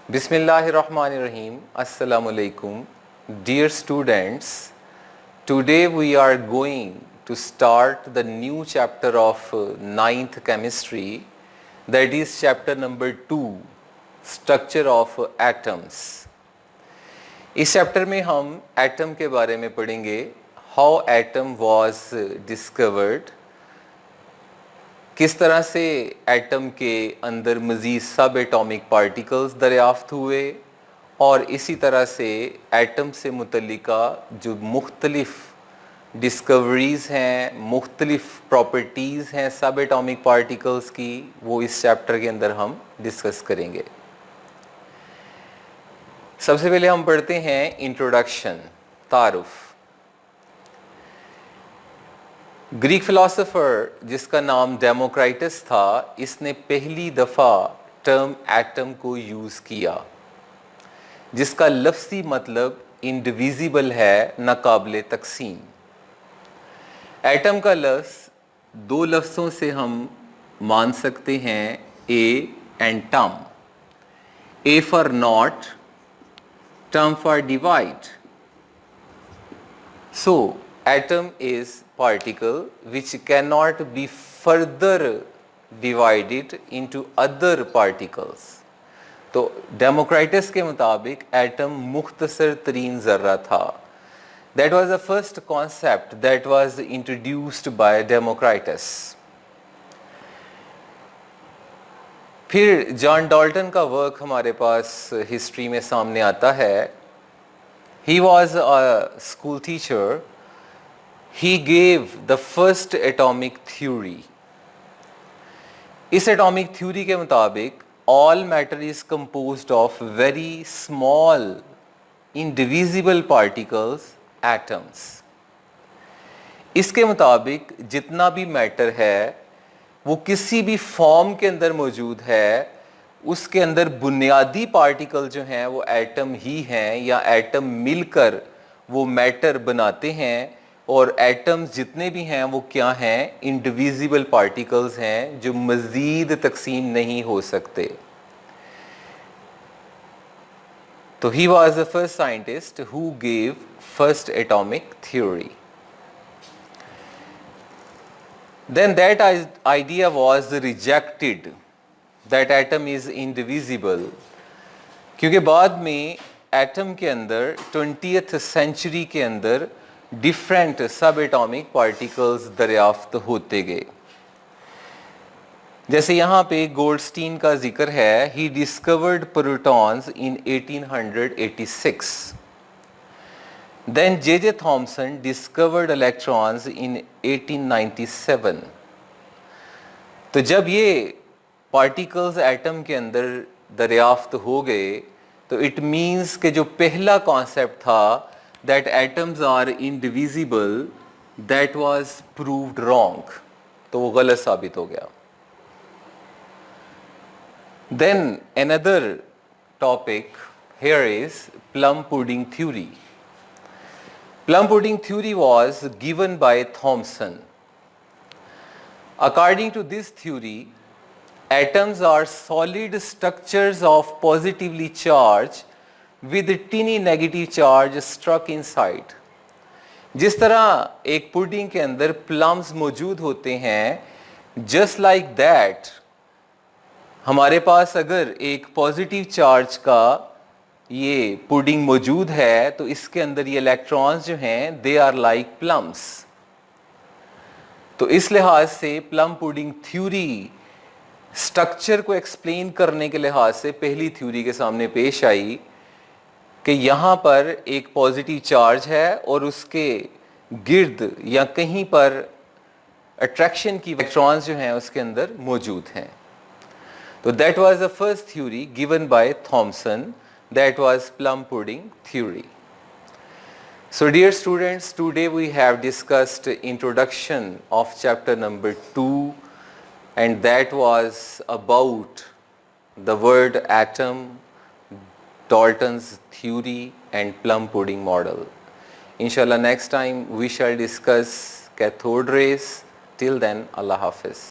Bismillahirrahmanirrahim. Assalamu alaikum. Dear students, today we are going to start the new chapter of ninth chemistry, that is chapter number 2, structure of atoms. इस chapter में हम atom के बारे में पढ़ेंगे, how atom was discovered, किस तरह से एटम के अंदर मज़ीद सब एटॉमिक पार्टिकल्स दरियाफ़्त हुए और इसी तरह से एटम से मुतल्लिका जो मुख्तलिफ़ डिस्कवरीज़ हैं, मुख्तलिफ़ प्रॉपर्टीज़ हैं सब एटॉमिक पार्टिकल्स की, वो इस चैप्टर के अंदर हम डिस्कस करेंगे। सबसे पहले हम पढ़ते हैं इंट्रोडक्शन, तारुफ़। ग्रीक फ़िलासफ़र जिसका नाम डेमोक्राइटस था, इसने पहली दफ़ा टर्म एटम को यूज़ किया, जिसका लफ्ज़ी मतलब इंडिविजिबल है, नाकाबिले तक़सीम। एटम का लफ्ज़ दो लफ्ज़ों से हम मान सकते हैं, ए एंड टम। A for not, term for divide. So atom is particle which cannot be further divided into other particles. तो डेमोक्राइटस के मुताबिक एटम मुख्तसर तरीन ज़र्रा था। That was the first concept that was introduced by डेमोक्राइटस। फिर जॉन डाल्टन का work हमारे पास history में सामने आता है। He was a school teacher. He gave the first atomic theory. इस atomic theory के मुताबिक all matter is composed of very small indivisible particles, atoms. इसके मुताबिक जितना भी मैटर है वो किसी भी फॉर्म के अंदर मौजूद है, उसके अंदर बुनियादी पार्टिकल जो हैं वो एटम ही हैं या एटम मिलकर वो मैटर बनाते हैं। और एटम्स जितने भी हैं वो क्या हैं, इंडिविजिबल पार्टिकल्स हैं जो मज़ीद तकसीम नहीं हो सकते। तो he was the first scientist who gave first atomic theory. Then that idea was rejected that atom is indivisible, क्योंकि बाद में एटम के अंदर 20th सेंचुरी के अंदर डिफरेंट सब एटॉमिक पार्टिकल्स दरियाफ्त होते गए। जैसे यहाँ पे गोल्डस्टीन का जिक्र है, he discovered protons in 1886। Then J Thomson discovered electrons in 1897। तो जब ये पार्टिकल्स एटम के अंदर दरियाफ्त हो गए तो इट मीन्स कि जो पहला कॉन्सेप्ट था that atoms are indivisible, that was proved wrong, तो वो गलत साबित हो गया। Then another topic here is plum pudding theory. Plum pudding theory was given by Thomson. According to this theory, atoms are solid structures of positively charged with tiny negative charge struck inside. जिस तरह एक pudding के अंदर plums मौजूद होते हैं, just like that हमारे पास अगर एक पॉजिटिव चार्ज का ये पुडिंग मौजूद है तो इसके अंदर ये इलेक्ट्रॉन्स जो हैं दे आर लाइक प्लम्स। तो इस लिहाज से प्लम पुडिंग थ्योरी स्ट्रक्चर को एक्सप्लेन करने के लिहाज से पहली थ्योरी के सामने पेश आई कि यहाँ पर एक पॉजिटिव चार्ज है और उसके गिर्द या कहीं पर अट्रैक्शन की इलेक्ट्रॉन्स जो हैं उसके अंदर मौजूद हैं। तो that was the first theory given by Thomson, that was plum pudding theory. So dear students, today we have discussed introduction of chapter number 2 and that was about the word atom, Dalton's theory and plum pudding model. Inshallah next time we shall discuss cathode rays. Till then, Allah Hafiz.